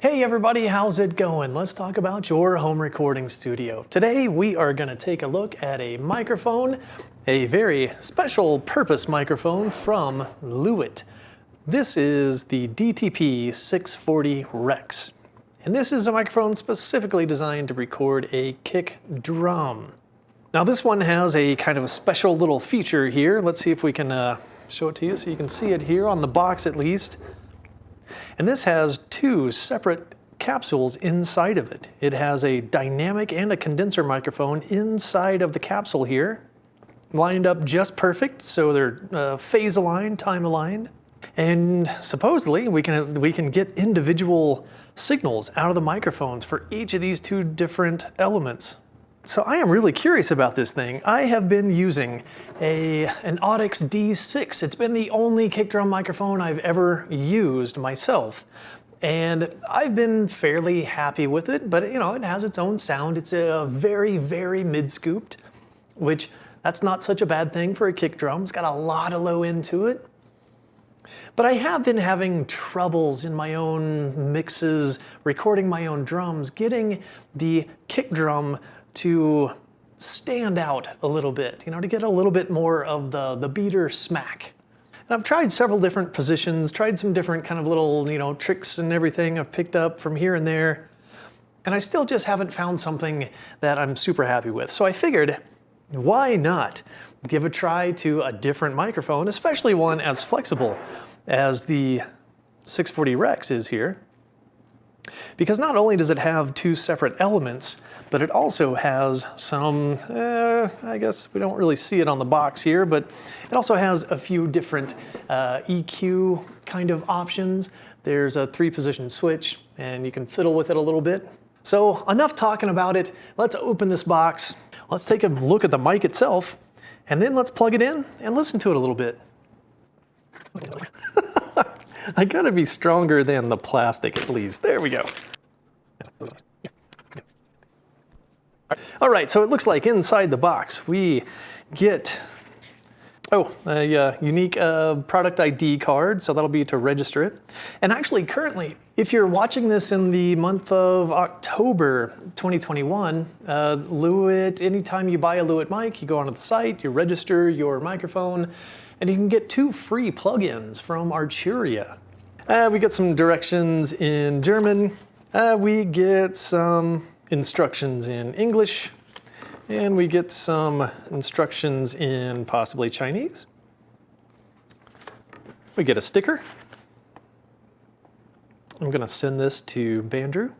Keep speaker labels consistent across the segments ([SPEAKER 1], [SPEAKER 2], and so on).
[SPEAKER 1] Hey everybody, how's it going? Let's talk about your home recording studio. Today we are going to take a look at a microphone, a very special purpose microphone from Lewitt. This is the DTP 640 Rex. And this is a microphone specifically designed to record a kick drum. Now this one has a kind of a special little feature here. Let's see if we can show it to you so you can see it here on the box at least. And this has two separate capsules inside of it. It has a dynamic and a condenser microphone inside of the capsule here, lined up just perfect, so they're phase aligned, time aligned. And supposedly we can get individual signals out of the microphones for each of these two different elements. So I am really curious about this thing. I have been using an Audix D6. It's been the only kick drum microphone I've ever used myself. And I've been fairly happy with it, but you know, it has its own sound. It's a very, very mid-scooped, which that's not such a bad thing for a kick drum. It's got a lot of low end to it. But I have been having troubles in my own mixes, recording my own drums, getting the kick drum to stand out a little bit, you know, to get a little bit more of the beater smack. And I've tried several different positions, tried some different kind of little, you know, tricks and everything I've picked up from here and there, and I still just haven't found something that I'm super happy with. So I figured, why not give a try to a different microphone, especially one as flexible as the 640 Rex is here. Because not only does it have two separate elements, but it also has some, I guess we don't really see it on the box here, but it also has a few different EQ kind of options. There's a 3-position switch, and you can fiddle with it a little bit. So enough talking about it. Let's open this box. Let's take a look at the mic itself, and then let's plug it in and listen to it a little bit. I gotta be stronger than the plastic at least. There we go. All right, so it looks like inside the box we get a unique product ID card, so that'll be to register it. And actually currently, if you're watching this in the month of October 2021, Lewitt, anytime you buy a Lewitt mic, you go onto the site, you register your microphone, and you can get 2 free plugins from Arturia. We get some directions in German, we get some instructions in English, and we get some instructions in possibly Chinese. We get a sticker. I'm gonna send this to Bandrew.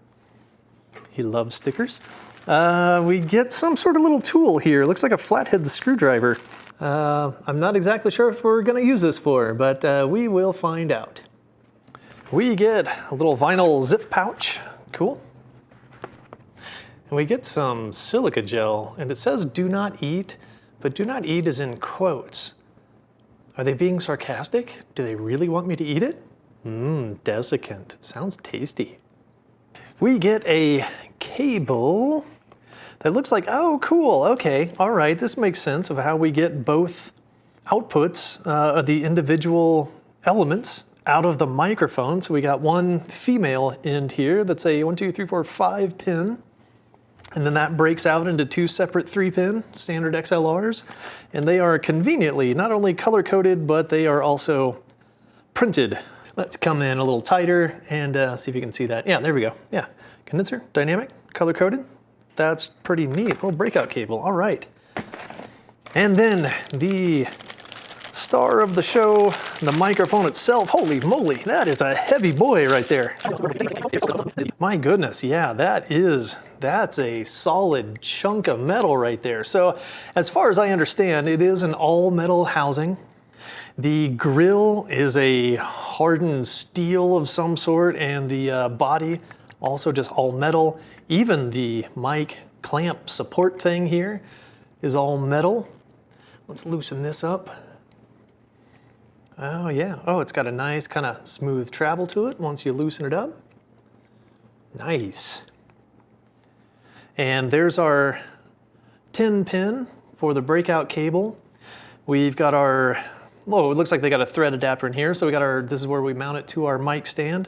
[SPEAKER 1] He loves stickers. We get some sort of little tool here. It looks like a flathead screwdriver. I'm not exactly sure what we're gonna use this for, but we will find out. We get a little vinyl zip pouch. Cool. And we get some silica gel, and it says do not eat, but do not eat is in quotes. Are they being sarcastic? Do they really want me to eat it? Desiccant. It sounds tasty. We get a cable that looks like, oh, cool, okay, all right, this makes sense of how we get both outputs, the individual elements out of the microphone. So we got one female end here that's a 1, 2, 3, 4, 5 pin. And then that breaks out into 2 separate 3-pin standard XLRs. And they are conveniently not only color-coded, but they are also printed. Let's come in a little tighter and see if you can see that. Yeah, there we go. Yeah, condenser, dynamic, color-coded. That's pretty neat. Little breakout cable, all right. And then the star of the show, the microphone itself. Holy moly, that is a heavy boy right there. My goodness, yeah, that's a solid chunk of metal right there. So as far as I understand, it is an all metal housing. The grill is a hardened steel of some sort, and the body also just all metal. Even the mic clamp support thing here is all metal. Let's loosen this up. Oh yeah, oh, it's got a nice kind of smooth travel to it once you loosen it up. Nice. And there's our 10-pin for the breakout cable. We've got our, oh, it looks like they got a thread adapter in here. So we got our, this is where we mount it to our mic stand.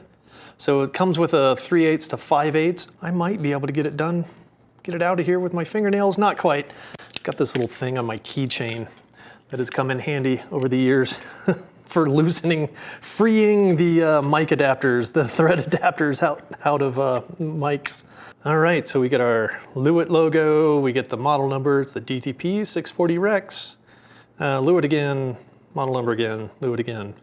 [SPEAKER 1] So it comes with a 3/8 to 5/8. I might be able to get it done, get it out of here with my fingernails. Not quite. Got this little thing on my keychain that has come in handy over the years for freeing the mic adapters, the thread adapters out of mics. All right, so we get our Lewitt logo, we get the model number, it's the DTP 640 Rex. Lewitt again, model number again, Lewitt again,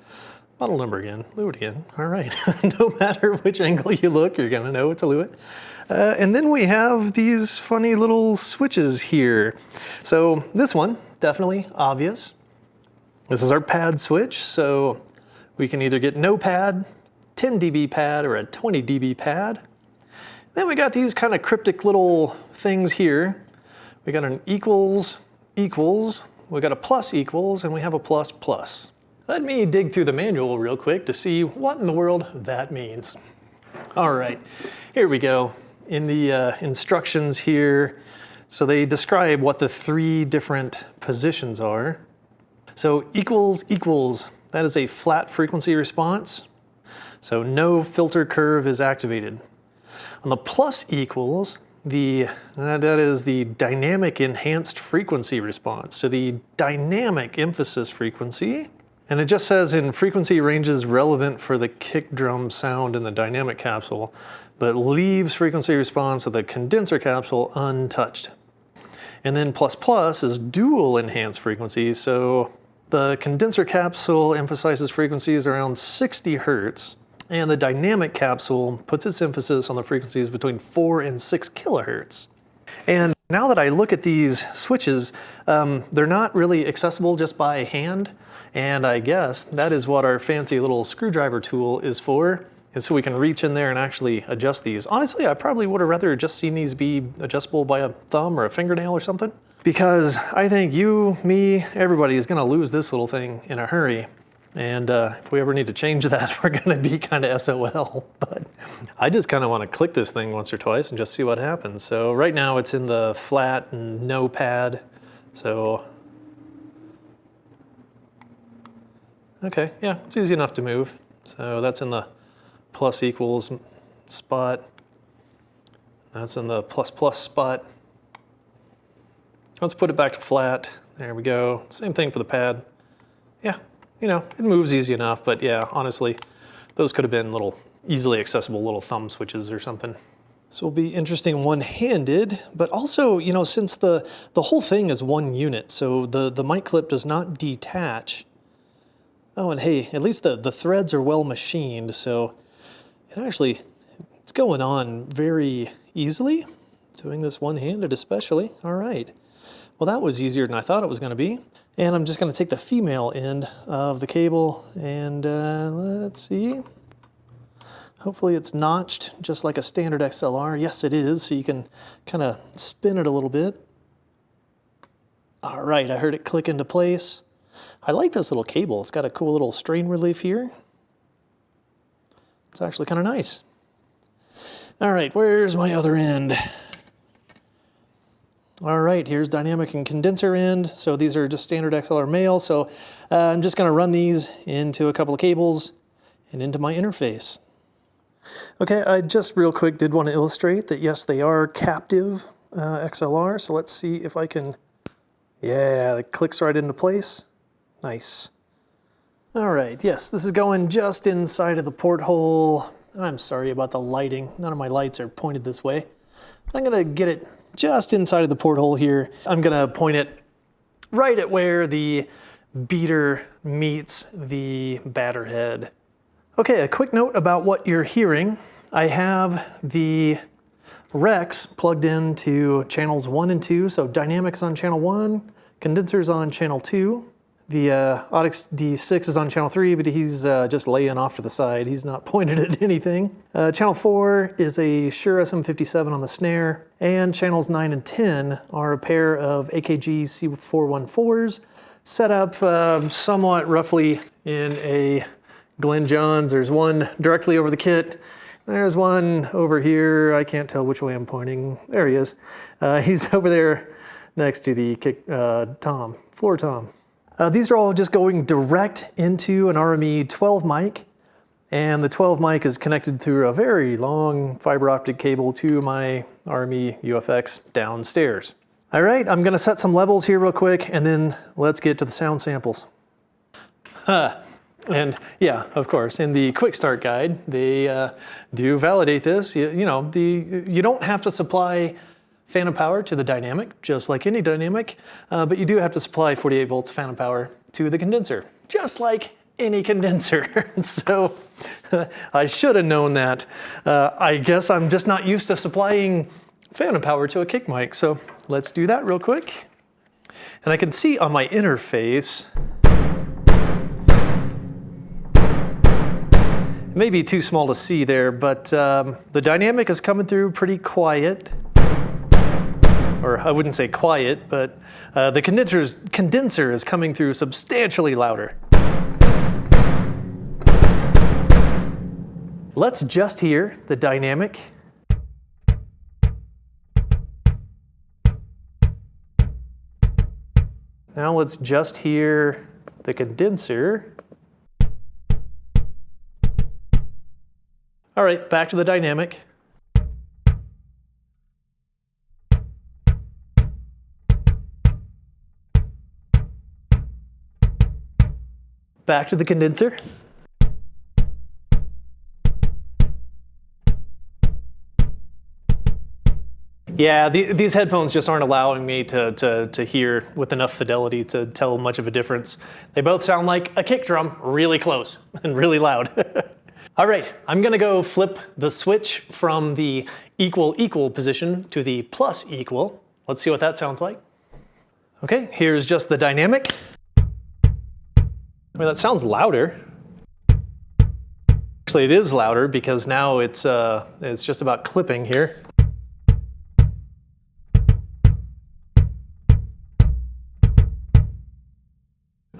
[SPEAKER 1] model number again, Lewitt again. All right, no matter which angle you look, you're gonna know it's a Lewitt. And then we have these funny little switches here. So this one, definitely obvious. This is our pad switch, so we can either get no pad, 10 dB pad, or a 20 dB pad. Then we got these kind of cryptic little things here. We got an equals, equals, we got a plus equals, and we have a plus plus. Let me dig through the manual real quick to see what in the world that means. All right, here we go. In the instructions here, so they describe what the 3 different positions are. So equals, equals, that is a flat frequency response. So no filter curve is activated. On the plus equals, that is the dynamic enhanced frequency response. So the dynamic emphasis frequency, and it just says in frequency ranges relevant for the kick drum sound in the dynamic capsule, but leaves frequency response of the condenser capsule untouched. And then plus plus is dual enhanced frequency. So the condenser capsule emphasizes frequencies around 60 Hertz, and the dynamic capsule puts its emphasis on the frequencies between 4 and 6 kilohertz. And now that I look at these switches, they're not really accessible just by hand, and I guess that is what our fancy little screwdriver tool is for, is so we can reach in there and actually adjust these. Honestly, I probably would have rather just seen these be adjustable by a thumb or a fingernail or something, because I think you, me, everybody is gonna lose this little thing in a hurry. And if we ever need to change that, we're gonna be kind of SOL. But I just kind of want to click this thing once or twice and just see what happens. So right now it's in the flat and no pad. So, okay, yeah, it's easy enough to move. So that's in the plus equals spot. That's in the plus plus spot. Let's put it back to flat. There we go. Same thing for the pad. Yeah. You know, it moves easy enough, but yeah, honestly, those could have been little easily accessible little thumb switches or something. This will be interesting one-handed, but also, you know, since the whole thing is one unit, so the mic clip does not detach. Oh, and hey, at least the threads are well machined, so it's going on very easily. Doing this one-handed especially. All right. Well, that was easier than I thought it was going to be. And I'm just going to take the female end of the cable and let's see. Hopefully it's notched just like a standard XLR. Yes, it is. So you can kind of spin it a little bit. All right, I heard it click into place. I like this little cable. It's got a cool little strain relief here. It's actually kind of nice. All right, where's my other end? All right, here's dynamic and condenser end. So these are just standard XLR male. So I'm just gonna run these into a couple of cables and into my interface. Okay, I just real quick did want to illustrate that yes, they are captive XLR. So let's see if I can, yeah, it clicks right into place. Nice. All right, yes, this is going just inside of the porthole. I'm sorry about the lighting. None of my lights are pointed this way. I'm gonna get it just inside of the porthole here. I'm gonna point it right at where the beater meets the batter head. Okay, a quick note about what you're hearing. I have the Rex plugged into channels 1 and 2, so dynamics on channel 1, condensers on channel 2. The Audix D6 is on channel 3, but he's just laying off to the side. He's not pointed at anything. Channel 4 is a Shure SM57 on the snare, and channels 9 and 10 are a pair of AKG C414s set up somewhat roughly in a Glenn Johns. There's one directly over the kit. There's one over here. I can't tell which way I'm pointing. There he is. He's over there next to the floor tom. These are all just going direct into an RME 12 mic, And the 12 mic is connected through a very long fiber optic cable to my Army UFX downstairs. All right, I'm gonna set some levels here real quick, and then let's get to the sound samples. And yeah, of course, in the quick start guide, they do validate this. You know, you don't have to supply phantom power to the dynamic, just like any dynamic, but you do have to supply 48 volts phantom power to the condenser, just like any condenser. So I should have known that. I guess I'm just not used to supplying phantom power to a kick mic, so let's do that real quick. And I can see on my interface, it may be too small to see there, but the dynamic is coming through pretty quiet. Or I wouldn't say quiet, but the condenser is coming through substantially louder. Let's just hear the dynamic. Now let's just hear the condenser. All right, back to the dynamic. Back to the condenser. Yeah, these headphones just aren't allowing me to hear with enough fidelity to tell much of a difference. They both sound like a kick drum, really close and really loud. All right, I'm gonna go flip the switch from the equal position to the plus equal. Let's see what that sounds like. Okay, here's just the dynamic. I mean, that sounds louder. Actually, it is louder because now it's just about clipping here.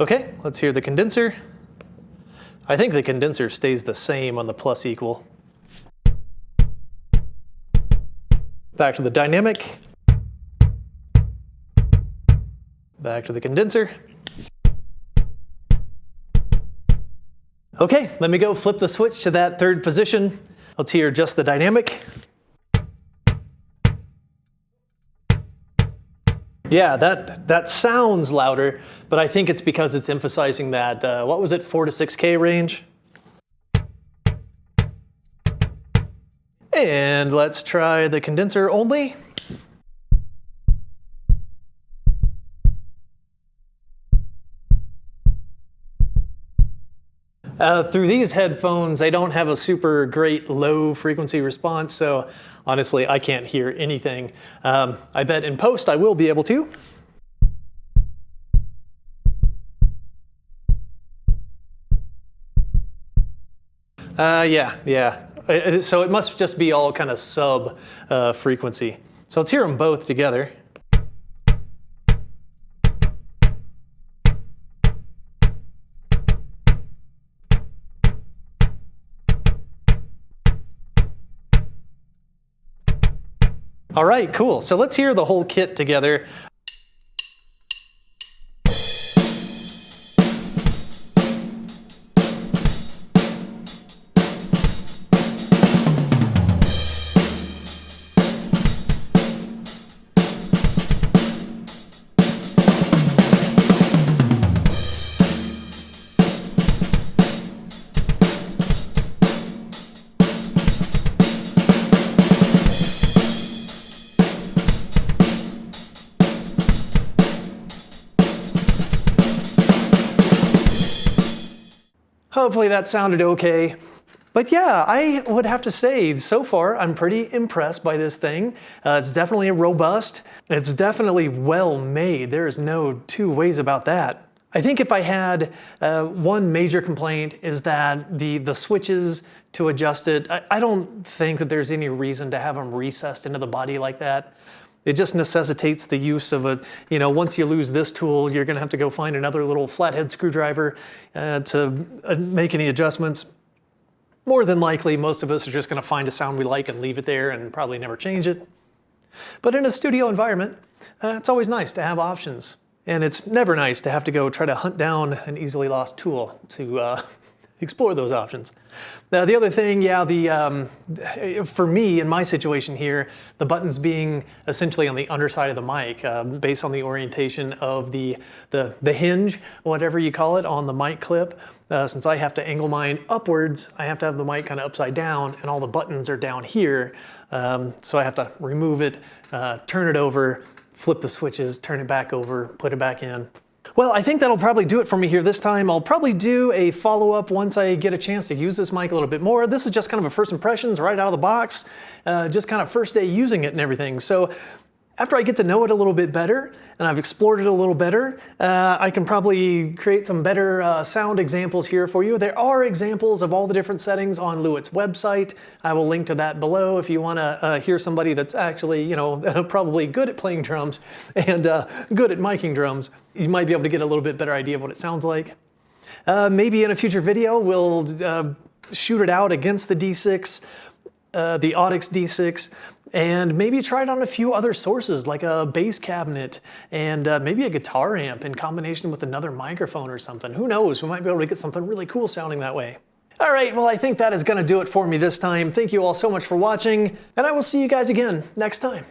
[SPEAKER 1] Okay, let's hear the condenser. I think the condenser stays the same on the plus equal. Back to the dynamic. Back to the condenser. Okay, let me go flip the switch to that third position. Let's hear just the dynamic. Yeah, that sounds louder, but I think it's because it's emphasizing that, what was it, 4 to 6K range? And let's try the condenser only. Through these headphones, I don't have a super great low frequency response, so honestly, I can't hear anything. I bet in post I will be able to. Yeah. So it must just be all kind of sub frequency. So let's hear them both together. All right, cool. So let's hear the whole kit together. Hopefully that sounded okay. But yeah, I would have to say, so far, I'm pretty impressed by this thing. It's definitely robust. It's definitely well made. There is no two ways about that. I think if I had one major complaint is that the switches to adjust it, I don't think that there's any reason to have them recessed into the body like that. It just necessitates the use of a, once you lose this tool, you're gonna have to go find another little flathead screwdriver to make any adjustments. More than likely, most of us are just gonna find a sound we like and leave it there and probably never change it. But in a studio environment, it's always nice to have options. And it's never nice to have to go try to hunt down an easily lost tool to explore those options. Now, the other thing, yeah, for me, in my situation here, the buttons being essentially on the underside of the mic, based on the orientation of the hinge, whatever you call it, on the mic clip. Since I have to angle mine upwards, I have to have the mic kind of upside down, and all the buttons are down here. So I have to remove it, turn it over, flip the switches, turn it back over, put it back in. Well, I think that'll probably do it for me here this time. I'll probably do a follow-up once I get a chance to use this mic a little bit more. This is just kind of a first impressions right out of the box, just kind of first day using it and everything. So after I get to know it a little bit better and I've explored it a little better, I can probably create some better sound examples here for you. There are examples of all the different settings on Lewitt's website. I will link to that below if you want to hear somebody that's actually, you know, probably good at playing drums and good at miking drums. You might be able to get a little bit better idea of what it sounds like. Maybe in a future video we'll shoot it out against the D6, the Audix D6, and maybe try it on a few other sources like a bass cabinet and maybe a guitar amp in combination with another microphone or something. Who knows? We might be able to get something really cool sounding that way. All right, well, I think that is going to do it for me this time. Thank you all so much for watching, and I will see you guys again next time.